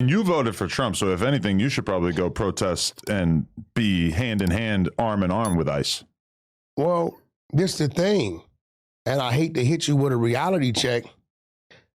You voted for Trump, so if anything, you should probably go protest and be hand in hand, arm in arm with ICE. Well, this the thing, and I hate to hit you with a reality check,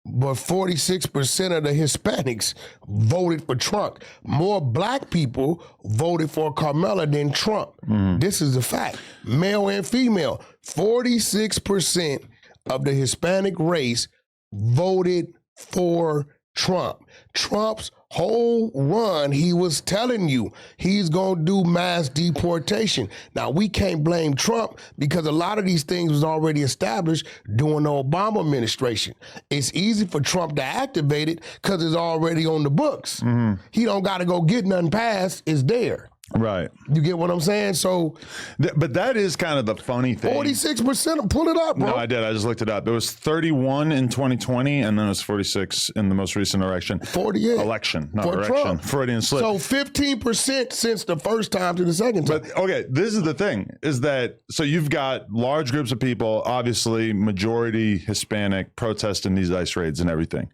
but 46% of the Hispanics voted for Trump. More black people voted for Kamala than Trump. This is a fact. Male and female, 46% of the Hispanic race voted for Trump. Trump's whole run, he was telling you he's going to do mass deportation. Now, we can't blame Trump because a lot of these things was already established during the Obama administration. It's easy for Trump to activate it because it's already on the books. He don't got to go get nothing passed. It's there. Right. You get what I'm saying? So, but that is kind of the funny thing. 46%, pull it up, bro. No, I did. I just looked it up. It was 31 in 2020, and then it was 46 in the most recent election. 48. Election, not For election. Trump. Freudian slip. So 15% since the first time to the second time. But okay, this is the thing, is that, so you've got large groups of people, obviously majority Hispanic, protesting these ICE raids and everything.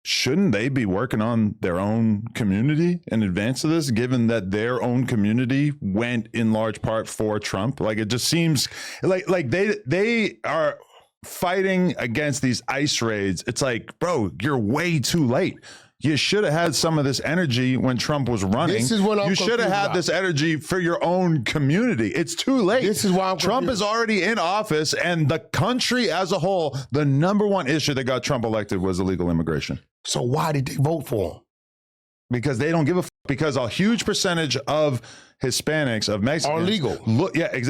Shouldn't they be working on their own community in advance of this, given that their own community went in large part for Trump? Like, it just seems like they are fighting against these ICE raids. It's like, bro, you're way too late. You should have had some of this energy when Trump was running. This is what I'm You should have had this energy for your own community. It's too late. This is why I'm Trump is already in office, and the country as a whole, the number one issue that got Trump elected was illegal immigration. So why did they vote for him? Because they don't give a because a huge percentage of Hispanics, of Mexicans, are legal.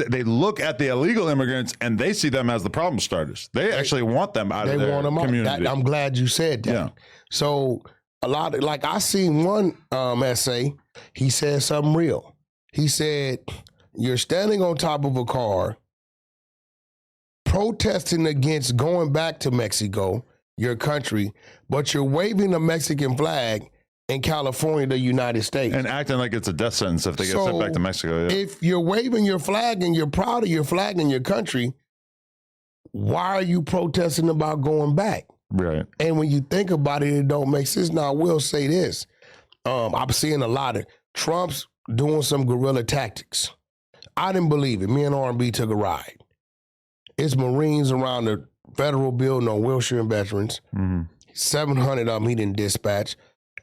They look at the illegal immigrants and they see them as the problem starters. They actually want them out of their community. I'm glad you said that. Yeah. So a lot of, like, I seen one essay, he said something real. He said, you're standing on top of a car protesting against going back to Mexico, your country, but you're waving a Mexican flag in California, the United States. And acting like it's a death sentence if they get sent back to Mexico. Yeah. If you're waving your flag and you're proud of your flag in your country, why are you protesting about going back? Right. And when you think about it, it don't make sense. Now, I will say this. I'm seeing a lot of Trump's doing some guerrilla tactics. I didn't believe it. Me and R&B took a ride. It's Marines around the federal building on Wilshire and Veterans. 700 of them he didn't dispatch.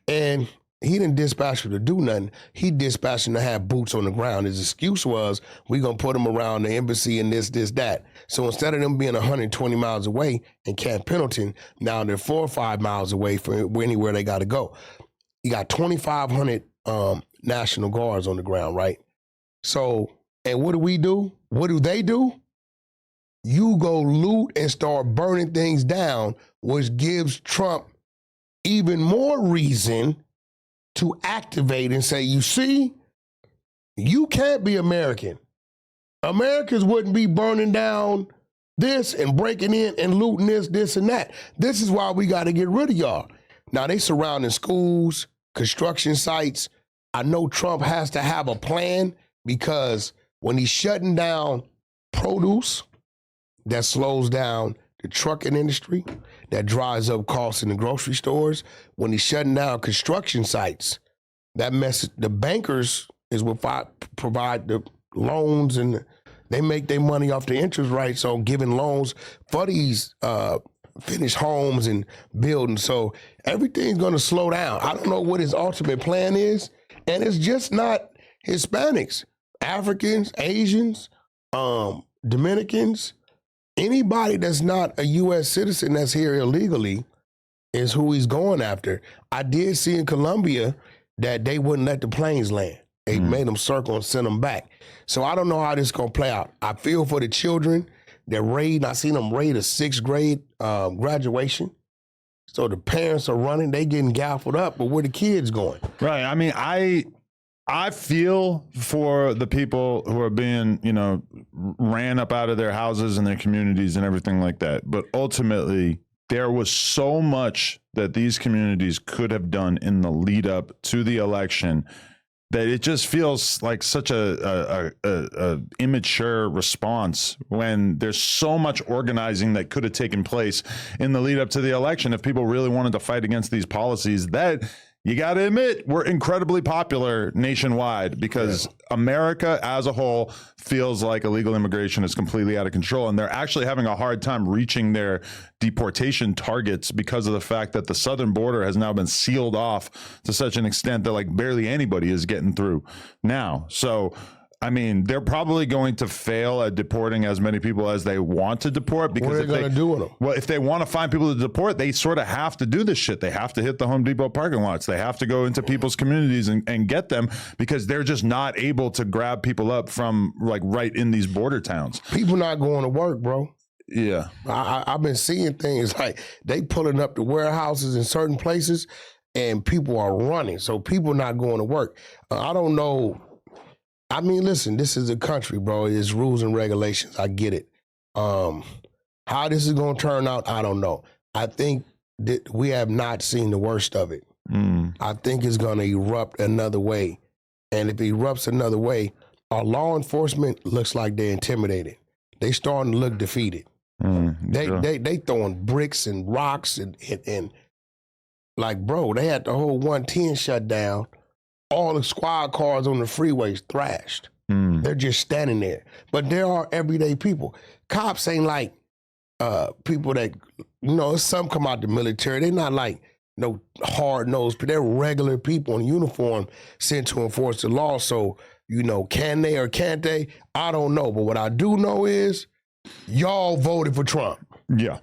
And he didn't dispatch them to do nothing. He dispatched them to have boots on the ground. His excuse was, we're going to put them around the embassy and this, that. So instead of them being 120 miles away in Camp Pendleton, now they're 4 or 5 miles away from anywhere they got to go. You got 2,500 National Guards on the ground, right? So, and what do we do? What do they do? You go loot and start burning things down, which gives Trump even more reason to activate and say, you see, you can't be American. Americans wouldn't be burning down this and breaking in and looting this and that. This is why we got to get rid of y'all. Now, they surrounding schools, construction sites. I know Trump has to have a plan because when he's shutting down produce, that slows down the trucking industry, that drives up costs in the grocery stores. When he's shutting down construction sites, that messes, the bankers is what provide the loans, and they make their money off the interest rates on giving loans for these finished homes and buildings. So everything's going to slow down. I don't know what his ultimate plan is, and it's just not Hispanics, Africans, Asians, Dominicans. Anybody that's not a U.S. citizen that's here illegally is who he's going after. I did see in Colombia that they wouldn't let the planes land. They made them circle and send them back. So I don't know how this is going to play out. I feel for the children that raid. I seen them raid a 6th grade graduation. So the parents are running. They getting gaffled up, but where the kids going? Right. I mean, I feel for the people who are being, ran up out of their houses and their communities and everything like that. But ultimately, there was so much that these communities could have done in the lead up to the election that it just feels like such a immature response when there's so much organizing that could have taken place in the lead up to the election if people really wanted to fight against these policies that you got to admit were incredibly popular nationwide, because America as a whole feels like illegal immigration is completely out of control, and they're actually having a hard time reaching their deportation targets because of the fact that the southern border has now been sealed off to such an extent that like barely anybody is getting through now. So I mean, they're probably going to fail at deporting as many people as they want to deport, because what are they going to do with them? Well, if they want to find people to deport, they sort of have to do this shit. They have to hit the Home Depot parking lots. They have to go into people's communities and get them, because they're just not able to grab people up from like right in these border towns. People not going to work, bro. Yeah. I've been seeing things like they pulling up the warehouses in certain places and people are running. So people not going to work. I don't know. I mean, listen, this is a country, bro. It's rules and regulations. I get it. How this is going to turn out, I don't know. I think that we have not seen the worst of it. I think it's going to erupt another way. And if it erupts another way, our law enforcement looks like they're intimidated. They starting to look defeated. They throwing bricks and rocks and like, bro, they had the whole 110 shut down. All the squad cars on the freeways thrashed. They're just standing there. But there are everyday people. Cops ain't like people that, you know, some come out the military. They're not like no hard-nosed, but they're regular people in uniform sent to enforce the law. So, you know, can they or can't they? I don't know. But what I do know is y'all voted for Trump. Yeah.